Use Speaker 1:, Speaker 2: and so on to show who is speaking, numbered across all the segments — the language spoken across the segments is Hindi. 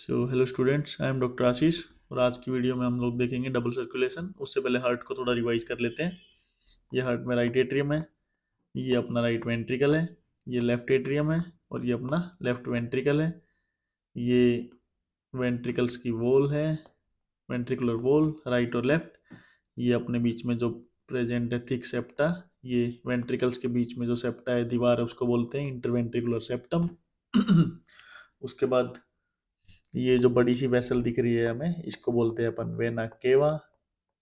Speaker 1: So hello students, I am doctor Ashish. और आज की वीडियो में हम लोग देखेंगे डबल सर्कुलेशन। उससे पहले हार्ट को थोड़ा रिवाइज कर लेते हैं। ये हार्ट में राइट एट्रियम है, ये अपना राइट वेंट्रिकल है, ये लेफ्ट एट्रियम है और ये अपना लेफ्ट वेंट्रिकल है। ये वेंट्रिकल्स की वॉल है, वेंट्रिकुलर वॉल राइट और लेफ्ट। ये अपने बीच में जो प्रेजेंट है थिक सेप्टा, ये वेंट्रिकल्स के बीच में जो सेप्टा है, दीवार है, उसको बोलते हैं इंटरवेंट्रिकुलर सेप्टम। उसके बाद ये जो बड़ी सी वेसल दिख रही है हमें, इसको बोलते हैं अपन वेना केवा।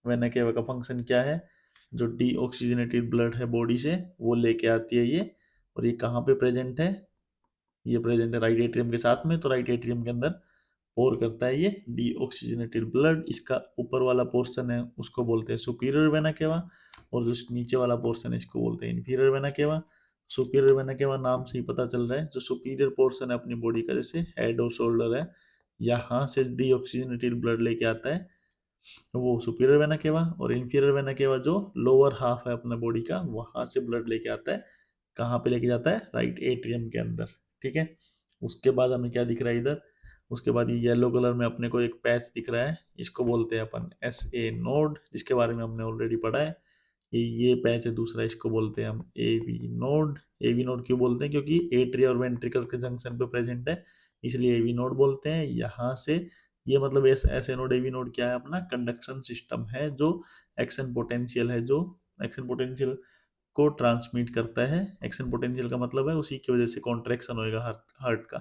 Speaker 1: वेना केवा का फंक्शन क्या है? जो डीऑक्सीजनेटेड ब्लड है बॉडी से, वो लेके आती है ये। और ये कहाँ पे प्रेजेंट है? ये प्रेजेंट है राइट एट्रियम के साथ में। तो राइट एट्रियम के अंदर पोर करता है ये डीऑक्सीजनेटेड ब्लड। इसका ऊपर वाला पोर्शन है उसको बोलते हैं सुपीरियर वेना केवा, और जो नीचे वाला पोर्शन है इसको बोलते हैं inferior vena cava. Superior vena cava नाम से ही पता चल रहा है, जो सुपीरियर पोर्शन है अपनी बॉडी का, जैसे हेड और शोल्डर है, यहाँ से डीऑक्सीजनेटेड ब्लड लेके आता है वो सुपीरियर वेना केवा। और इंफीरियर वेना केवा जो लोअर हाफ है अपने बॉडी का, वहां से ब्लड लेके आता है। कहाँ पे लेके जाता है? राइट एट्रियम के अंदर। ठीक है। उसके बाद हमें क्या दिख रहा है इधर? उसके बाद ये येलो कलर में अपने को एक पैच दिख रहा है, इसको बोलते हैं अपन एस ए नोड, जिसके बारे में हमने ऑलरेडी पढ़ा है। ये पैच है दूसरा, इसको बोलते हैं हम ए V node. A V node क्यों बोलते हैं? क्योंकि एट्रिया और वेंट्रिकल के जंक्शन पे प्रेजेंट है, इसलिए ए वी नोड बोलते हैं। यहाँ से ये मतलब S A node A V node क्या है? अपना कंडक्शन सिस्टम है, जो एक्शन पोटेंशियल है, जो एक्शन पोटेंशियल को ट्रांसमिट करता है। एक्शन पोटेंशियल का मतलब है उसी की वजह से कॉन्ट्रैक्शन होएगा हार्ट का।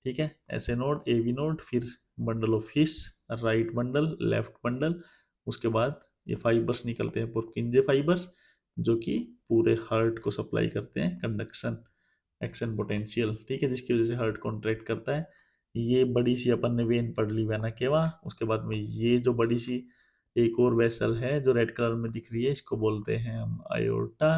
Speaker 1: ठीक है। S A node A V node, फिर bundle of His, right bundle left bundle. उसके बाद ये फाइबर्स निकलते हैं, पुरकिंजे फाइबर्स, जो कि पूरे हार्ट को सप्लाई करते हैं कंडक्शन, एक्शन पोटेंशियल। ठीक है, जिसकी वजह से हार्ट कॉन्ट्रैक्ट करता है। ये बड़ी सी अपन ने वेन पढ़ ली, वेना केवा। उसके बाद में ये जो बड़ी सी एक और वेसल है जो रेड कलर में दिख रही है, इसको बोलते हैं हम आयोर्टा।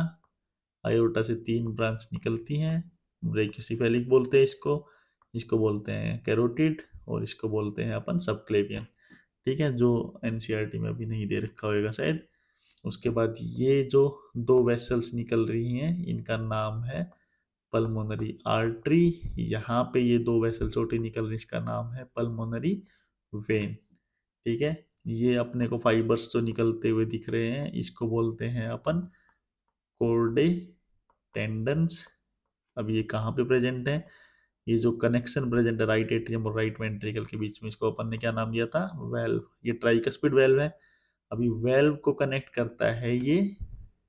Speaker 1: आयोर्टा से 3 ब्रांच निकलती हैं, ब्रैकियोसेफेलिक बोलते हैं इसको, इसको बोलते हैं कैरोटिड, और इसको बोलते हैं अपन सबक्लेवियन। ठीक है, जो एनसीईआरटी में अभी नहीं दे रखा होगा शायद। उसके बाद ये जो 2 वेसल्स निकल रही हैं, इनका नाम है पल्मोनरी आर्टरी। यहाँ पे ये 2 वेसल छोटी निकल रही, इसका नाम है पल्मोनरी वेन। ठीक है। ये अपने को फाइबर्स जो निकलते हुए दिख रहे हैं, इसको बोलते हैं अपन कोर्डे टेंडन्स। अब ये कहाँ पे प्रेजेंट है? ये जो कनेक्शन प्रेजेंट है राइट एट्रियम और राइट वेंट्रिकल के बीच में, इसको अपन ने क्या नाम दिया था? वेल्व। ये ट्राइकस्पिड वेल्व है। अभी वेल्व को कनेक्ट करता है ये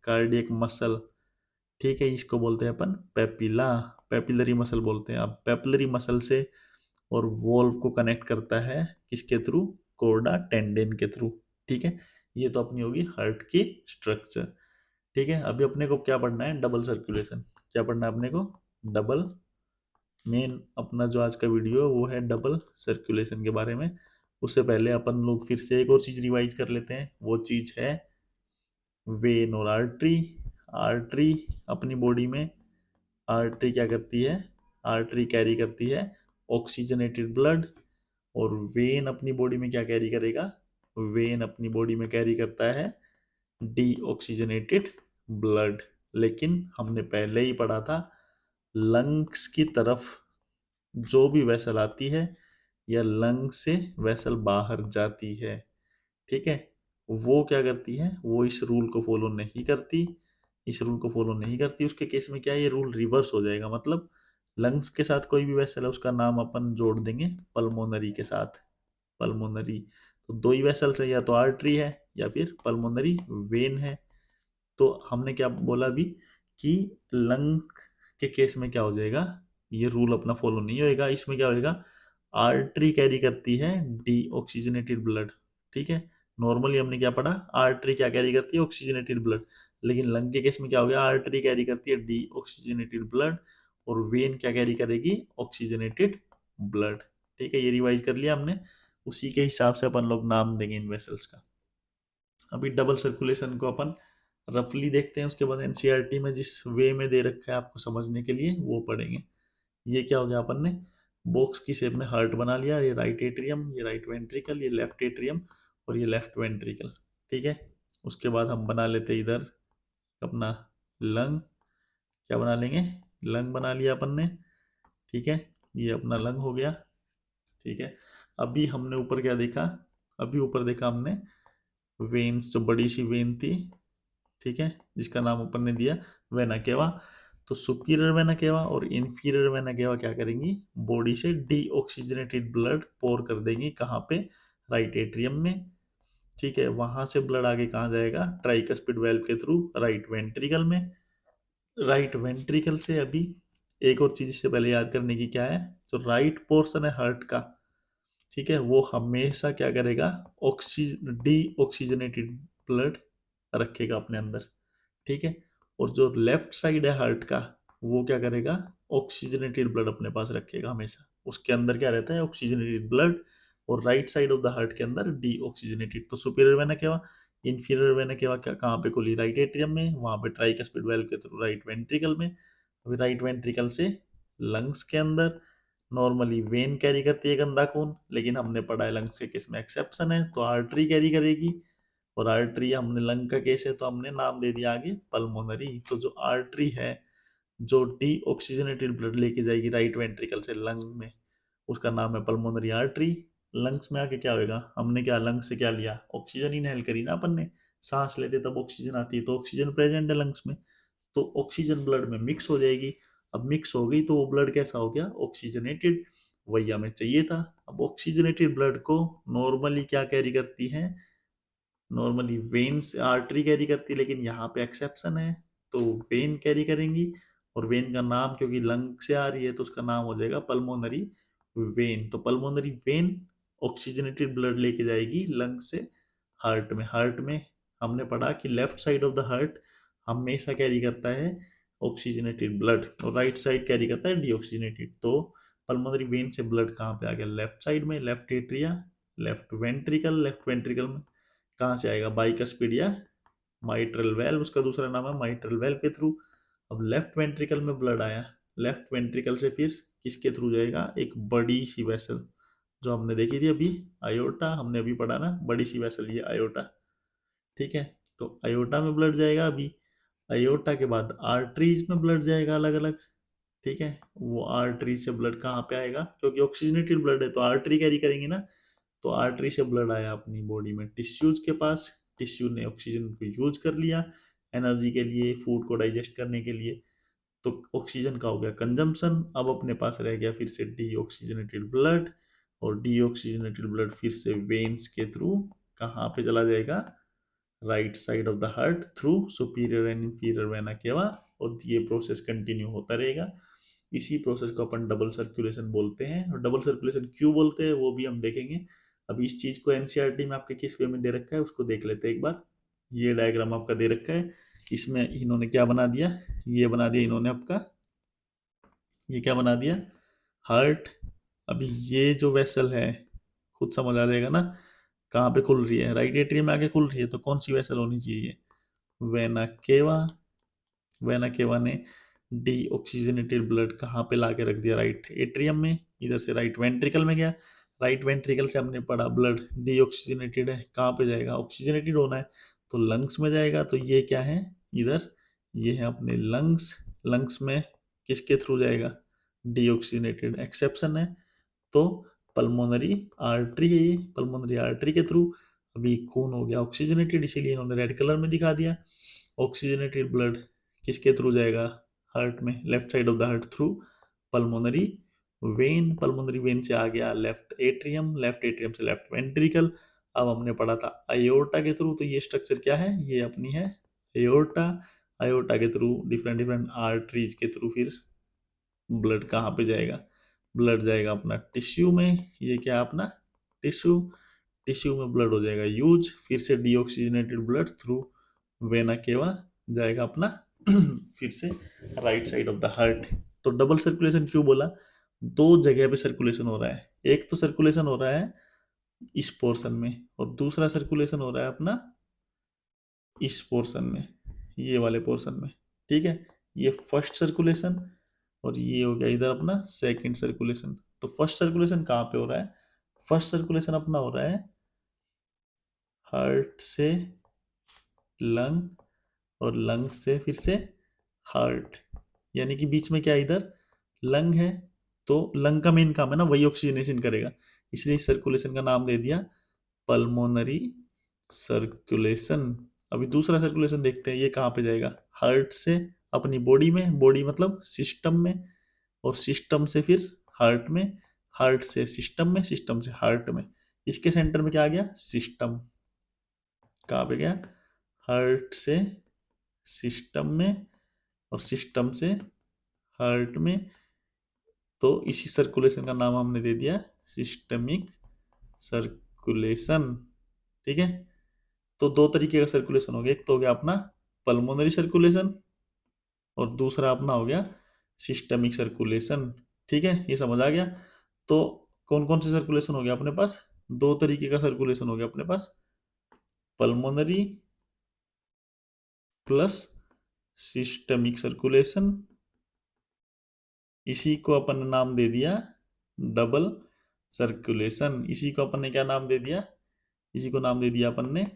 Speaker 1: कार्डियक मसल। ठीक है, इसको बोलते हैं अपन पेपिला, पेपिलरी मसल बोलते हैं। अब पेपिलरी मसल से और वॉल्व को कनेक्ट करता है किसके थ्रू? कोर्डा टेंडन के थ्रू। ठीक है। ये तो अपनी होगी हार्ट की स्ट्रक्चर। ठीक है। अभी अपने को क्या पढ़ना है? Double circulation. क्या पढ़ना है अपने को? डबल। मेन अपना जो आज का वीडियो है वो है डबल सर्कुलेशन के बारे में। उससे पहले अपन लोग फिर से एक और चीज रिवाइज कर लेते हैं, वो चीज है वेन और आर्टरी। आर्टरी अपनी बॉडी में, आर्टरी क्या करती है? आर्टरी कैरी करती है ऑक्सीजनेटेड ब्लड। और वेन अपनी बॉडी में क्या कैरी करेगा? वेन अपनी बॉडी में कैरी करता है डीऑक्सीजनेटेड ब्लड। लेकिन हमने पहले ही पढ़ा था, लंग्स की तरफ जो भी वेसल आती है, या लंग से वेसल बाहर जाती है, ठीक है, वो क्या करती है? वो इस रूल को फॉलो नहीं करती। इस रूल को फॉलो नहीं करती, उसके केस में क्या है? ये रूल रिवर्स हो जाएगा। मतलब लंग्स के साथ कोई भी वेसल है, उसका नाम अपन जोड़ देंगे पल्मोनरी के साथ। पल्मोनरी, तो 2 ही वेसल्स है, या तो आर्टरी है या फिर पल्मोनरी वेन है। तो हमने क्या बोला अभी कि लंग के केस में क्या हो जाएगा? ये रूल अपना फॉलो नहीं होएगा। इसमें क्या होएगा? आर्टरी कैरी करती है डीऑक्सीजनेटेड ब्लड। ठीक है। नॉर्मली हमने क्या पढ़ा? आर्टरी क्या कैरी करती है? Oxygenated blood. लेकिन लंग के केस में क्या हो गया? आर्टरी कैरी करती है डीऑक्सीजनेटेड ब्लड, और वेन क्या कैरी करेगी? Oxygenated blood. ठीक है, ये रिवाइज कर लिया हमने। उसी के हिसाब से अपन लोग नाम देंगे इन वेसल्स का। अभी डबल सर्कुलेशन को अपन रफली देखते हैं, उसके बाद एनसीईआरटी में जिस वे में दे रखा है आपको समझने के लिए, वो पढ़ेंगे। ये क्या हो गया? अपन ने बॉक्स की शेप में हार्ट बना लिया। ये राइट एट्रियम, ये राइट वेंट्रिकल, ये लेफ्ट एट्रियम और ये लेफ्ट वेंट्रिकल। ठीक है। उसके बाद हम बना लेते हैं इधर अपना लंग। क्या बना लेंगे? लंग बना लिया अपन ने। ठीक है, ये अपना लंग हो गया। ठीक है। अभी हमने ऊपर क्या देखा, अभी ऊपर देखा हमने वेन्स, जो बड़ी सी वेन थी, ठीक है, जिसका नाम अपन ने दिया वेना केवा। तो सुपीरियर वेना केवा और इंफीरियर वेना केवा क्या करेंगी, बॉडी से डीऑक्सीजनेटेड ब्लड पोर कर देंगी, कहाँ पे, राइट एट्रियम में, ठीक है। वहां से ब्लड आगे कहाँ जाएगा, ट्राइकस्पिड वेल्व के थ्रू राइट वेंट्रिकल में। राइट वेंट्रिकल से अभी एक और चीज इससे पहले याद करने की क्या है, जो राइट पोर्शन है हार्ट का, ठीक है, वो हमेशा क्या करेगा, डी ऑक्सीजनेटेड ब्लड रखेगा अपने अंदर, ठीक है। और जो लेफ्ट साइड है हार्ट का, वो क्या करेगा, ऑक्सीजनेटेड ब्लड अपने पास रखेगा हमेशा, उसके अंदर क्या रहता है, ऑक्सीजनेटेड ब्लड। और right side of the heart के अंदर डी ऑक्सीजनेटेड। तो superior vena cava, inferior vena cava क्या कहाँ पे खुली, राइट एट्रियम में, वहां पे ट्राइकस्पिड वेल्व के थ्रू राइट वेंट्रिकल में। अभी राइट वेंट्रिकल से लंग्स के अंदर नॉर्मली वेन कैरी करती है गंदा खून, लेकिन हमने पढ़ा है लंग्स के केस में एक्सेप्शन है, तो आर्टरी कैरी करेगी। और आर्टरी, हमने लंग का केस है तो हमने नाम दे दिया आगे पल्मोनरी। तो जो आर्टरी है जो डी ऑक्सीजनेटेड ब्लड लेके जाएगी राइट वेंट्रिकल से लंग में, उसका नाम है पल्मोनरी आर्टरी। लंग्स में आके क्या होगा, हमने क्या लंग्स से क्या लिया, ऑक्सीजन इनहेल करी ना अपन ने, सांस लेते तब ऑक्सीजन आती है, तो ऑक्सीजन प्रेजेंट है लंग्स में, तो ऑक्सीजन ब्लड में मिक्स हो जाएगी। अब मिक्स हो गई तो वो ब्लड कैसा हो गया, ऑक्सीजनेटेड, वही हमें चाहिए था। अब ऑक्सीजनेटेड ब्लड को नॉर्मली क्या कैरी करती है, नॉर्मली वेन से आर्टरी कैरी करती है, लेकिन यहाँ पे एक्सेप्शन है, तो वेन कैरी करेंगी। और वेन का नाम क्योंकि लंग से आ रही है तो उसका नाम हो जाएगा पल्मोनरी वेन। तो पल्मोनरी वेन ऑक्सीजनेटेड ब्लड लेके जाएगी लंग से हार्ट में। हार्ट में हमने पढ़ा कि left side of the heart हमेशा कैरी करता है ऑक्सीजनेटेड ब्लड, और राइट साइड कैरी करता है डीऑक्सीजनेटेड। तो पल्मोनरी वेन से ब्लड कहाँ पे आ गया, लेफ्ट साइड में, left atria, left ventricle. Left ventricle में कहाँ से आएगा, बाइकस्पिड या माइट्रल वेल्व, उसका दूसरा नाम है माइट्रल वेल्व के थ्रू। अब लेफ्ट वेंट्रिकल में ब्लड आया, लेफ्ट वेंट्रिकल से फिर किसके थ्रू जाएगा, एक बड़ी सी वेसल जो हमने देखी थी अभी, आयोटा, हमने अभी पढ़ा ना, बड़ी सी वेसल ये आयोटा, ठीक है। तो आयोटा में ब्लड जाएगा अभी, आयोटा के बाद आर्टरीज में ब्लड जाएगा अलग अलग, ठीक है। वो आर्टरी से ब्लड कहाँ पे आएगा, क्योंकि ऑक्सीजनेटेड ब्लड है तो आर्टरी कैरी करेंगे ना, तो आर्टरी से ब्लड आया अपनी बॉडी में टिश्यूज के पास, टिश्यू ने ऑक्सीजन को यूज कर लिया एनर्जी के लिए, फूड को डाइजेस्ट करने के लिए, तो ऑक्सीजन का हो गया कंजम्पशन। अब अपने पास रह गया फिर से डीऑक्सीजनेटेड ब्लड, और डीऑक्सीजनेटेड ब्लड फिर से वेन्स के थ्रू कहाँ पे चला जाएगा, right side of the heart through superior and inferior vena cava, और ये प्रोसेस कंटिन्यू होता रहेगा। इसी प्रोसेस को अपन डबल सर्कुलेशन बोलते हैं, और डबल सर्कुलेशन क्यों बोलते हैं वो भी हम देखेंगे। अब इस चीज को एनसीईआरटी में आपके किस वे में दे रखा है उसको देख लेते हैं एक बार। ये डायग्राम आपका दे रखा है, इसमें इन्होंने क्या बना दिया, ये बना दिया इन्होंने आपका, ये क्या बना दिया, हार्ट। अभी ये जो वेसल है, खुद समझ आ जाएगा ना, कहाँ पे खुल रही है, राइट एट्रियम में आके खुल रही है, तो कौन सी वेसल होनी चाहिए, वेना केवा। वेना केवा ने डीऑक्सीजनेटेड ब्लड कहाँ पे ला के रख दिया, राइट एट्रियम में, इधर से राइट वेंट्रिकल में गया। राइट वेंट्रिकल से हमने पढ़ा ब्लड डीऑक्सीजनेटेड है, कहाँ पे जाएगा, ऑक्सीजनेटेड होना है तो लंग्स में जाएगा। तो ये क्या है इधर, ये है अपने लंग्स, लंग्स में किसके थ्रू जाएगा, डीऑक्सीजनेटेड, एक्सेप्शन है तो पल्मोनरी आर्टरी है, ये पल्मोनरी आर्टरी के थ्रू। अभी खून हो गया ऑक्सीजनेटेड, इसीलिए इन्होंने रेड कलर में दिखा दिया। ऑक्सीजनेटेड ब्लड किसके थ्रू जाएगा, हार्ट में, left side of the heart through pulmonary vein. Pulmonary vein से आ गया लेफ्ट एट्रियम, लेफ्ट एट्रियम से लेफ्ट वेंट्रिकल। अब हमने पढ़ा था आयोर्टा के थ्रू, तो ये स्ट्रक्चर क्या है, ये अपनी है आयोर्टा। आयोर्टा के थ्रू डिफरेंट डिफरेंट आर्टरीज के थ्रू फिर ब्लड कहाँ पे जाएगा, ब्लड जाएगा अपना टिश्यू में, ये क्या है अपना टिश्यू, टिश्यू में ब्लड हो जाएगा यूज, फिर से deoxygenated blood through vena cava जाएगा अपना फिर से right side of the heart. तो डबल सर्कुलेशन क्यों बोला, दो जगह पे सर्कुलेशन हो रहा है, एक तो सर्कुलेशन हो रहा है इस पोर्शन में, और दूसरा सर्कुलेशन हो रहा है अपना इस पोर्शन में, ये वाले पोर्शन में, ठीक है। ये फर्स्ट सर्कुलेशन, और ये हो गया इधर अपना सेकंड सर्कुलेशन। तो फर्स्ट सर्कुलेशन कहाँ पे हो रहा है, फर्स्ट सर्कुलेशन अपना हो रहा है हार्ट से लंग, और लंग से फिर से हार्ट, यानी कि बीच में क्या है, इधर लंग है तो लंग का मेन काम है ना वही ऑक्सीजनेशन करेगा, इसलिए इस सर्कुलेशन का नाम दे दिया पल्मोनरी सर्कुलेशन। अभी दूसरा सर्कुलेशन देखते हैं, ये कहाँ पे जाएगा, हार्ट से अपनी बॉडी में, बॉडी मतलब सिस्टम में, और सिस्टम से फिर हार्ट में, हार्ट से सिस्टम में, सिस्टम से हार्ट में। इसके सेंटर में क्या आ गया, सिस्टम। कहाँ पे गया, हार्ट से सिस्टम में और सिस्टम से हार्ट में। तो इसी सर्कुलेशन का नाम हमने दे दिया सिस्टमिक सर्कुलेशन। ठीक है, तो दो तरीके का सर्कुलेशन हो गया, एक तो हो गया अपना पल्मोनरी सर्कुलेशन और दूसरा अपना हो गया सिस्टमिक सर्कुलेशन। ठीक है, ये समझ आ गया। तो कौन कौन से सर्कुलेशन हो गया अपने पास, दो तरीके का सर्कुलेशन हो गया अपने पास, पल्मोनरी प्लस सिस्टमिक सर्कुलेशन। इसी को अपन ने नाम दे दिया डबल सर्कुलेशन। इसी को अपन ने क्या नाम दे दिया, इसी को नाम दे दिया अपन ने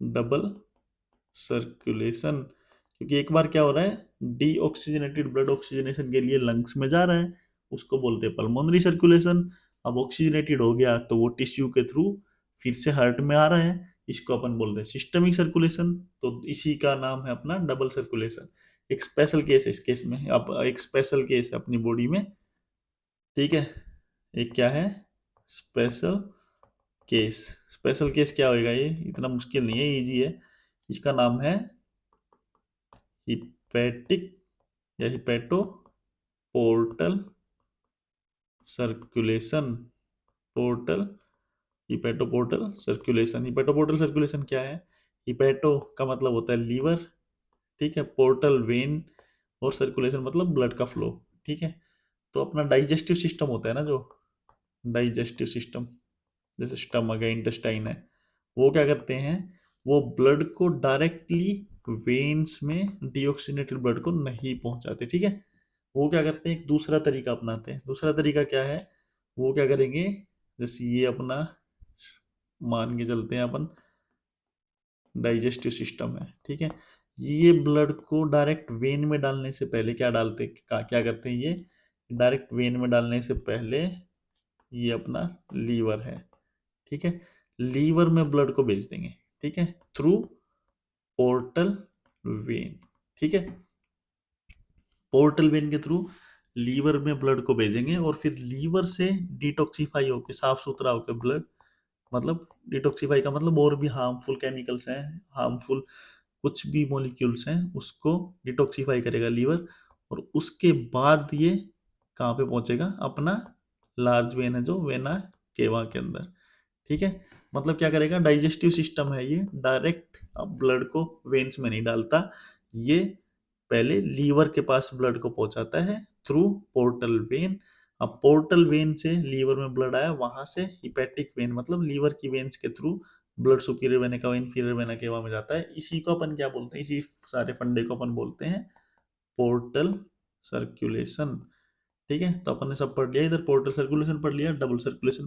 Speaker 1: डबल सर्कुलेशन। क्योंकि एक बार क्या हो रहा है, डीऑक्सीजनेटेड ब्लड ऑक्सीजनेशन के लिए लंग्स में जा रहा है, उसको बोलते हैं पल्मोनरी सर्कुलेशन। अब ऑक्सीजनेटेड हो गया तो वो टिश्यू के थ्रू फिर से हार्ट में आ रहा है, इसको अपन बोलते हैं सिस्टमिक सर्कुलेशन। तो इसी का नाम है अपना डबल सर्कुलेशन। एक स्पेशल केस है इस केस में, अब एक स्पेशल केस है अपनी बॉडी में। ठीक है, एक क्या है, स्पेशल केस। स्पेशल केस क्या होएगा, ये इतना मुश्किल नहीं है, इजी है। इसका नाम है हिपैटिक या hepato portal circulation. Portal, hepato portal circulation. Hepato portal circulation क्या है, हिपैटो का मतलब होता है लीवर, ठीक है, पोर्टल वेन, और सर्कुलेशन मतलब ब्लड का फ्लो। ठीक है, तो अपना डाइजेस्टिव सिस्टम होता है ना, जो डाइजेस्टिव सिस्टम, जैसे स्टमक है, इंटेस्टाइन है, वो क्या करते हैं, वो ब्लड को डायरेक्टली वेन्स में डीऑक्सीनेटेड ब्लड को नहीं पहुंचाते। ठीक है, वो क्या करते हैं, एक दूसरा तरीका अपनाते हैं। दूसरा तरीका क्या है, वो क्या करेंगे, जैसे ये अपना मान के चलते हैं अपन डाइजेस्टिव सिस्टम है, ठीक है, ये ब्लड को डायरेक्ट वेन में डालने से पहले क्या डालते, क्या करते हैं, ये डायरेक्ट वेन में डालने से पहले ये अपना लीवर है, ठीक है, लीवर में ब्लड को भेज देंगे, ठीक है, थ्रू पोर्टल वेन। ठीक है, पोर्टल वेन के थ्रू लीवर में ब्लड को भेजेंगे और फिर लीवर से डिटॉक्सिफाई होकर, साफ सुथरा होकर ब्लड, मतलब डिटॉक्सिफाई का मतलब और भी हार्मफुल केमिकल्स हैं, हार्मफुल कुछ भी मॉलिक्यूल्स हैं, उसको डिटॉक्सिफाई करेगा लीवर। और उसके बाद ये कहाँ पे पहुंचेगा, अपना लार्ज वेन है जो वेना केवा के अंदर। ठीक है, मतलब क्या करेगा, डाइजेस्टिव सिस्टम है ये, डायरेक्ट ब्लड को वेन्स में नहीं डालता, ये पहले लीवर के पास ब्लड को पहुंचाता है थ्रू पोर्टल वेन। अब पोर्टल वेन से लीवर में ब्लड आया, वहां से हिपैटिक वेन मतलब लीवर की वेन्स के थ्रू ब्लड सुपीरियर वेना का इंफीरियर वेना केवा में जाता है। इसी को अपन क्या बोलते हैं, इसी सारे फंडे को अपन बोलते हैं पोर्टल सर्कुलेशन। ठीक है, तो अपन ने सब पढ़ लिया, इधर पोर्टल सर्कुलेशन पढ़ लिया, डबल सर्कुलेशन